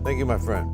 Thank you, my friend.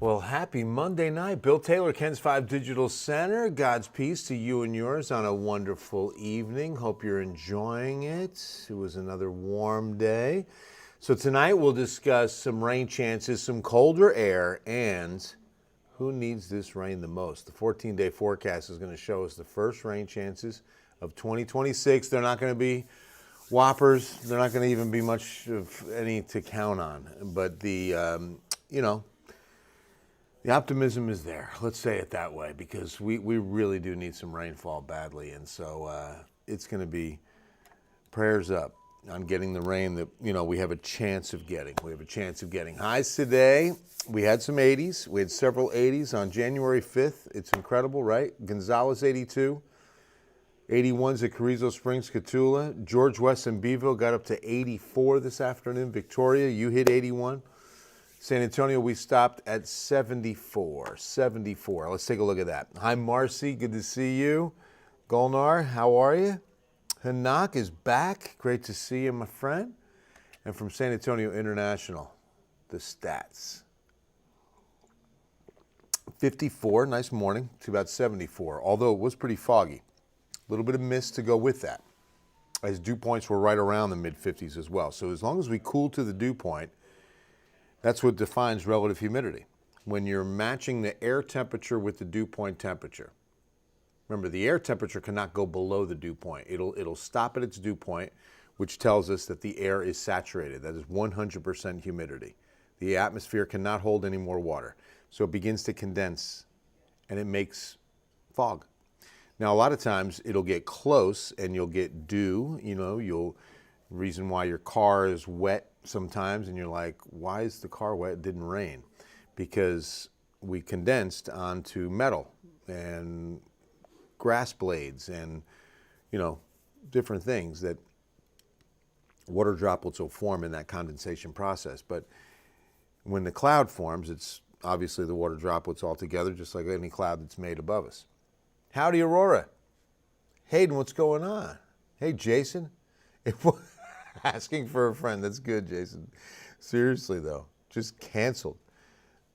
Well, happy Monday night. Bill Taylor, KENS 5 Digital Center. God's peace to you and yours on a wonderful evening. Hope you're enjoying it. It was another warm day. So tonight we'll discuss some rain chances, some colder air, and who needs this rain the most. The 14-day forecast is going to show us the first rain chances of 2026. They're not going to be whoppers. They're not going to even be much of any to count on. But the optimism is there, let's say it that way, because we really do need some rainfall badly. And so it's going to be prayers up on getting the rain that, we have a chance of getting. We have a chance of getting. Highs today, we had some 80s. We had several 80s on January 5th. It's incredible, right? Gonzales, 82. 81s at Carrizo Springs, Cotulla. George West and Beeville got up to 84 this afternoon. Victoria, you hit 81. San Antonio, we stopped at 74. 74. Let's take a look at that. Hi, Marcy. Good to see you. Golnar, how are you? Hanak is back. Great to see you, my friend. And from San Antonio International, the stats. 54, nice morning, to about 74, although it was pretty foggy. A little bit of mist to go with that, as dew points were right around the mid-50s as well. So as long as we cool to the dew point, that's what defines relative humidity. When you're matching the air temperature with the dew point temperature. Remember, the air temperature cannot go below the dew point. It'll stop at its dew point, which tells us that the air is saturated. That is 100% humidity. The atmosphere cannot hold any more water. So it begins to condense, and it makes fog. Now, a lot of times, it'll get close, and you'll get dew. Reason why your car is wet sometimes, and you're like, why is the car wet? It didn't rain. Because we condensed onto metal and grass blades and, different things that water droplets will form in that condensation process. But when the cloud forms, it's obviously the water droplets all together, just like any cloud that's made above us. Howdy, Aurora. Hayden, what's going on? Hey, Jason. Asking for a friend. That's good, Jason. Seriously, though, just canceled.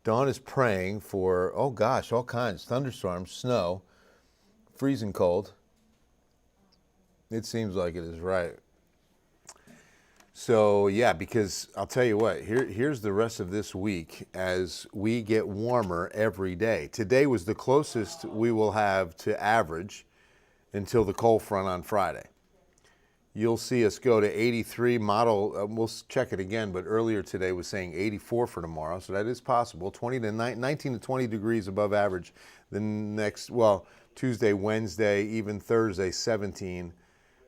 Dawn is praying for, oh gosh, all kinds. Thunderstorms, snow, freezing cold. It seems like it is right. So, yeah, because I'll tell you what, here's the rest of this week as we get warmer every day. Today was the closest we will have to average until the cold front on Friday. You'll see us go to 83 model. We'll check it again, but earlier today was saying 84 for tomorrow, so that is possible. 19 to 20 degrees above average. The next, Tuesday, Wednesday, even Thursday, 17.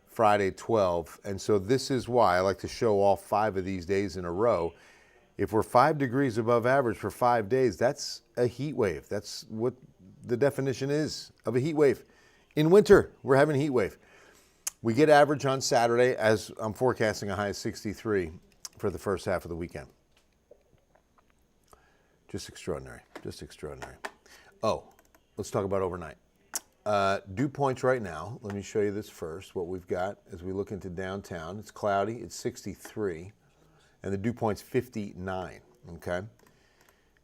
Friday, 12. And so this is why I like to show all 5 of these days in a row. If we're 5 degrees above average for 5 days, that's a heat wave. That's what the definition is of a heat wave. In winter, we're having a heat wave. We get average on Saturday, as I'm forecasting a high of 63 for the first half of the weekend. Just extraordinary, just extraordinary. Oh, let's talk about overnight. Dew points right now. Let me show you this first, what we've got as we look into downtown. It's cloudy, it's 63, and the dew point's 59, okay?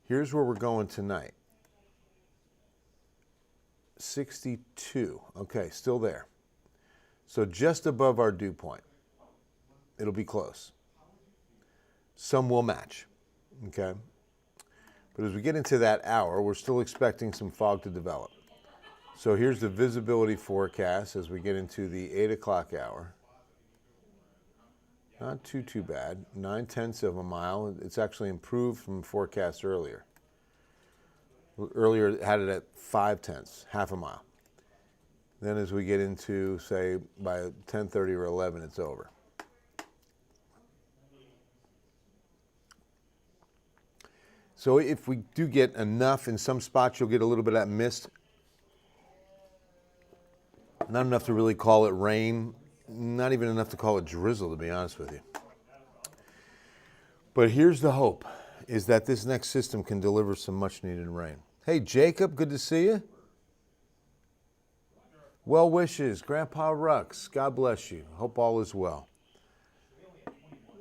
Here's where we're going tonight. 62, okay, still there. So just above our dew point. It'll be close. Some will match, okay? But as we get into that hour, we're still expecting some fog to develop. So here's the visibility forecast as we get into the 8 o'clock hour. Not too bad. 9/10 of a mile. It's actually improved from forecast earlier. Earlier it had it at 5/10, half a mile. Then as we get into, say, by 10:30 or 11, it's over. So if we do get enough, in some spots you'll get a little bit of that mist. Not enough to really call it rain. Not even enough to call it drizzle, to be honest with you. But here's the hope, is that this next system can deliver some much needed rain. Hey, Jacob, good to see you. Well wishes, Grandpa Rux. God bless you. Hope all is well.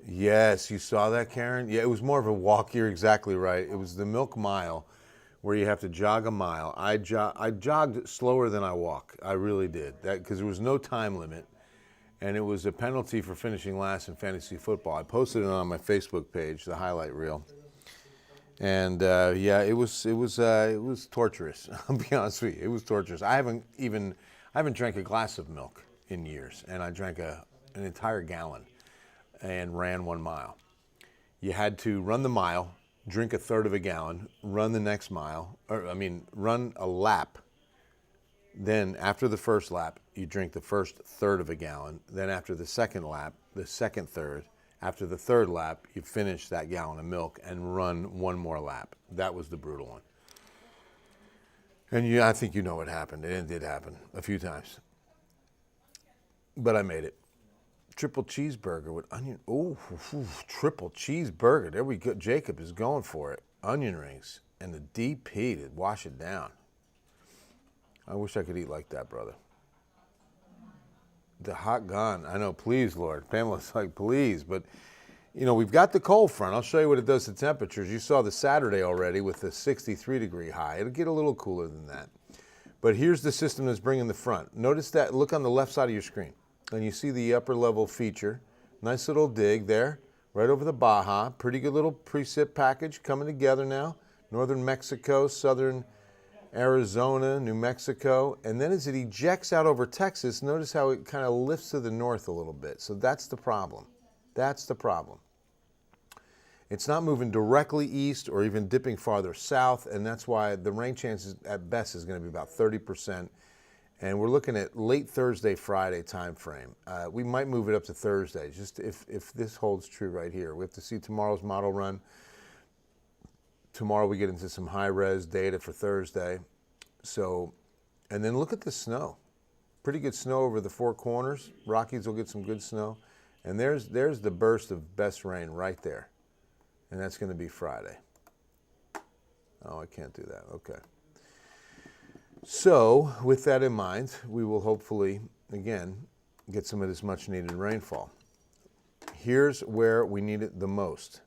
Yes, you saw that, Karen? Yeah, it was more of a walk. You're exactly right. It was the Milk Mile where you have to jog a mile. I jogged slower than I walk. I really did. Because there was no time limit. And it was a penalty for finishing last in fantasy football. I posted it on my Facebook page, the highlight reel. And yeah, it was torturous. I'll be honest with you, it was torturous. I haven't drank a glass of milk in years, and I drank an entire gallon and ran 1 mile. You had to run the mile, drink a third of a gallon, run the next mile, run a lap. Then after the first lap, you drink the first third of a gallon. Then after the second lap, the second third. After the third lap, you finish that gallon of milk and run 1 more lap. That was the brutal one. And I think you know what happened. It did happen a few times. But I made it. Triple cheeseburger with onion. Oh, triple cheeseburger. There we go. Jacob is going for it. Onion rings and the deep heat to wash it down. I wish I could eat like that, brother. The hot gun. I know, please, Lord. Pamela's like, please. But, you know, we've got the cold front. I'll show you what it does to temperatures. You saw the Saturday already with the 63-degree high. It'll get a little cooler than that. But here's the system that's bringing the front. Notice that. Look on the left side of your screen. And you see the upper level feature. Nice little dig there, right over the Baja. Pretty good little precip package coming together now. Northern Mexico, southern Arizona, New Mexico, and then as it ejects out over Texas, notice how it kind of lifts to the north a little bit. So that's the problem. That's the problem. It's not moving directly east or even dipping farther south, and that's why the rain chances at best is going to be about 30%. And we're looking at late Thursday, Friday time frame. We might move it up to Thursday, just if this holds true right here. We have to see tomorrow's model run. Tomorrow we get into some high-res data for Thursday. So, and then look at the snow. Pretty good snow over the Four Corners. Rockies will get some good snow. And there's the burst of best rain right there. And that's going to be Friday. Oh, I can't do that. Okay. So, with that in mind, we will hopefully, again, get some of this much-needed rainfall. Here's where we need it the most.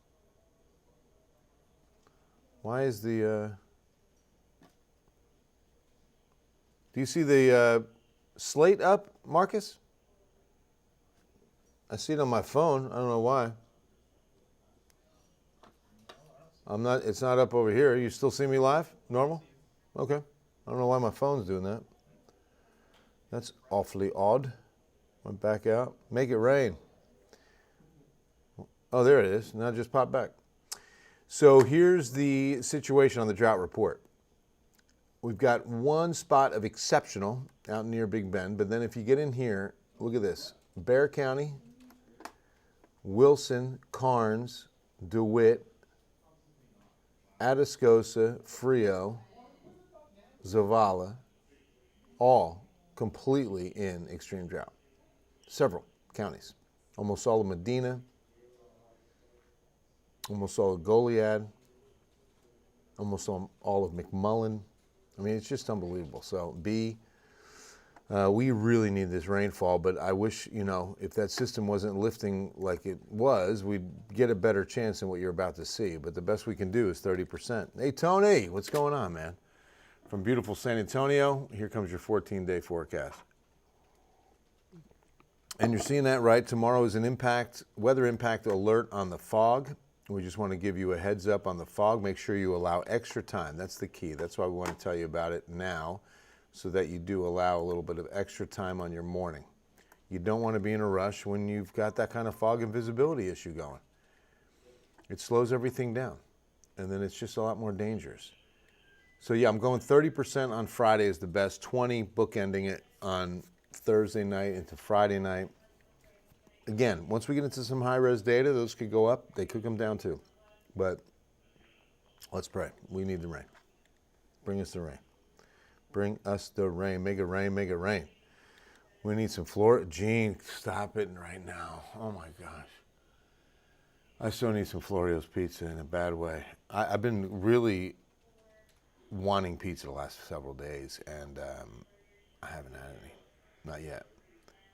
Why is the... Do you see the slate up, Marcus? I see it on my phone. I don't know why. It's not up over here. You still see me live? Normal? Okay. I don't know why my phone's doing that. That's awfully odd. Went back out. Make it rain. Oh, there it is. Now just pop back. So here's the situation on the drought report. We've got one spot of exceptional out near Big Bend, but then if you get in here, look at this. Bexar County, Wilson, Karnes, DeWitt, Atascosa, Frio, Zavala, all completely in extreme drought. Several counties. Almost all of Medina, almost all of Goliad, almost all of McMullen. I mean, it's just unbelievable. So, we really need this rainfall, but I wish, if that system wasn't lifting like it was, we'd get a better chance than what you're about to see. But the best we can do is 30%. Hey, Tony, what's going on, man? From beautiful San Antonio, here comes your 14-day forecast. And you're seeing that right. Tomorrow is an weather impact alert on the fog. We just want to give you a heads up on the fog. Make sure you allow extra time. That's the key. That's why we want to tell you about it now, so that you do allow a little bit of extra time on your morning. You don't want to be in a rush when you've got that kind of fog and visibility issue going. It slows everything down, and then it's just a lot more dangerous. So yeah, I'm going 30% on Friday is the best, 20 bookending it on Thursday night into Friday night. Again, once we get into some high-res data, those could go up. They could come down too. But let's pray. We need the rain. Bring us the rain. Bring us the rain. Make it rain. Make it rain. We need some Florida. Gene, stop it right now. Oh, my gosh. I still need some Florio's pizza in a bad way. I've been really wanting pizza the last several days, and I haven't had any. Not yet.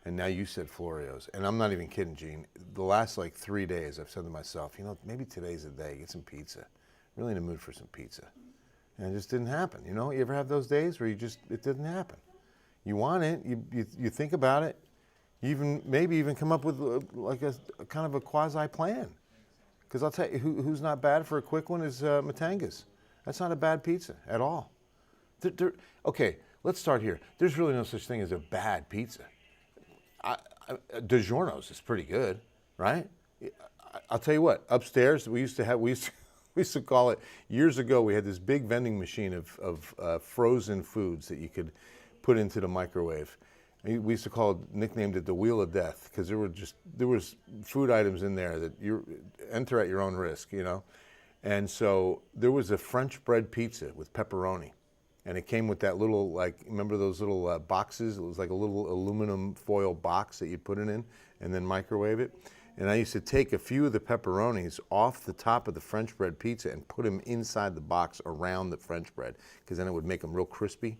And now you said Florio's. And I'm not even kidding, Gene. The last, 3 days, I've said to myself, maybe today's the day. Get some pizza. Really in the mood for some pizza. And it just didn't happen. You ever have those days where it didn't happen? You want it. You think about it. You maybe even come up with a kind of a quasi plan. Because I'll tell you, who's not bad for a quick one is Matanga's. That's not a bad pizza at all. Okay, let's start here. There's really no such thing as a bad pizza. DiGiorno's is pretty good, right? I'll tell you what. Upstairs, we used to call it, years ago, we had this big vending machine of frozen foods that you could put into the microwave. We used to nicknamed it the Wheel of Death, because there was food items in there that you enter at your own risk, And so there was a French bread pizza with pepperoni. And it came with that little, remember those little boxes? It was like a little aluminum foil box that you'd put it in and then microwave it. And I used to take a few of the pepperonis off the top of the French bread pizza and put them inside the box around the French bread, because then it would make them real crispy.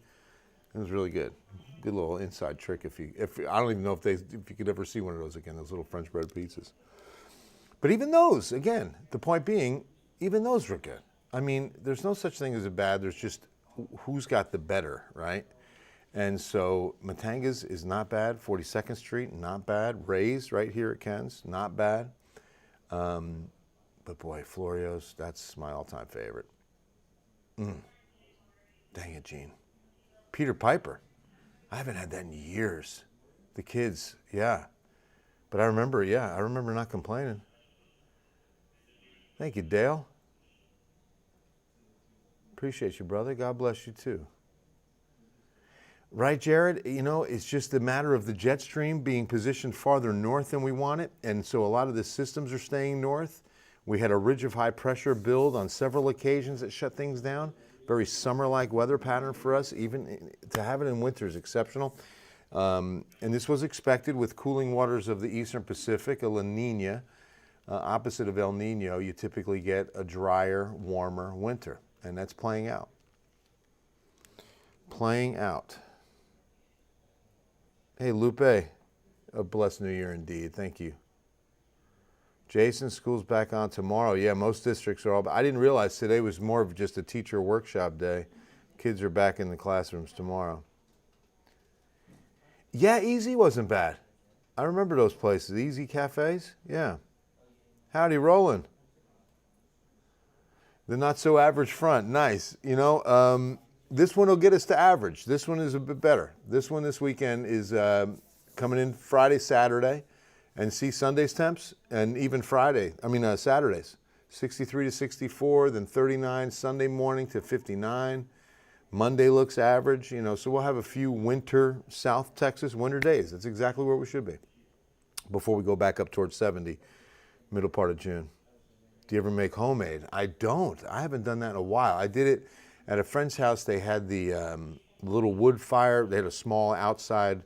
It was really good. Good little inside trick. If I don't even know if you could ever see one of those again, those little French bread pizzas. But even those, again, the point being, even those were good. I mean, there's no such thing as a bad. There's just who's got the better, right? And so Matanga's is not bad. 42nd Street, not bad. Ray's right here at Ken's, not bad. But boy, Florio's, that's my all-time favorite. Dang it, Gene. Peter Piper. I haven't had that in years. The kids, yeah. But I remember not complaining. Thank you, Dale. Appreciate you, brother. God bless you, too. Right, Jared? It's just a matter of the jet stream being positioned farther north than we want it, and so a lot of the systems are staying north. We had a ridge of high pressure build on several occasions that shut things down. Very summer-like weather pattern for us. Even to have it in winter is exceptional. And this was expected with cooling waters of the eastern Pacific, a La Nina. Opposite of El Nino, you typically get a drier, warmer winter. And that's playing out. Playing out. Hey, Lupe. A blessed new year indeed. Thank you. Jason, school's back on tomorrow. Yeah, most districts are all. I didn't realize today was more of just a teacher workshop day. Kids are back in the classrooms tomorrow. Yeah, Easy wasn't bad. I remember those places. Easy cafes. Yeah. Howdy, Roland. The not so average front. Nice. This one will get us to average. This one is a bit better. This one this weekend is coming in Friday, Saturday, and see Sunday's temps, and even Saturdays. 63 to 64, then 39 Sunday morning to 59. Monday looks average, so we'll have a few winter South Texas winter days. That's exactly where we should be before we go back up towards 70, middle part of June. Do you ever make homemade? I don't. I haven't done that in a while. I did it at a friend's house. They had the little wood fire. They had a small outside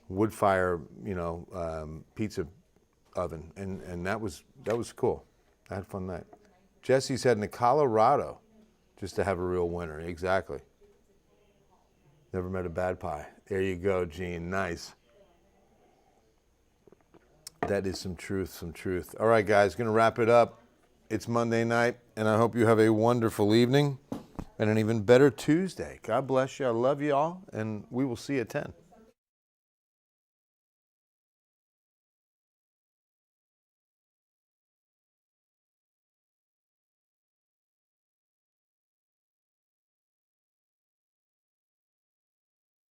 wood fire, pizza oven, and that was cool. I had a fun night. Jesse's heading to Colorado just to have a real winter. Exactly. Never met a bad pie. There you go, Gene. Nice. That is some truth. All right, guys, going to wrap it up. It's Monday night, and I hope you have a wonderful evening and an even better Tuesday. God bless you. I love you all, and we will see you at 10.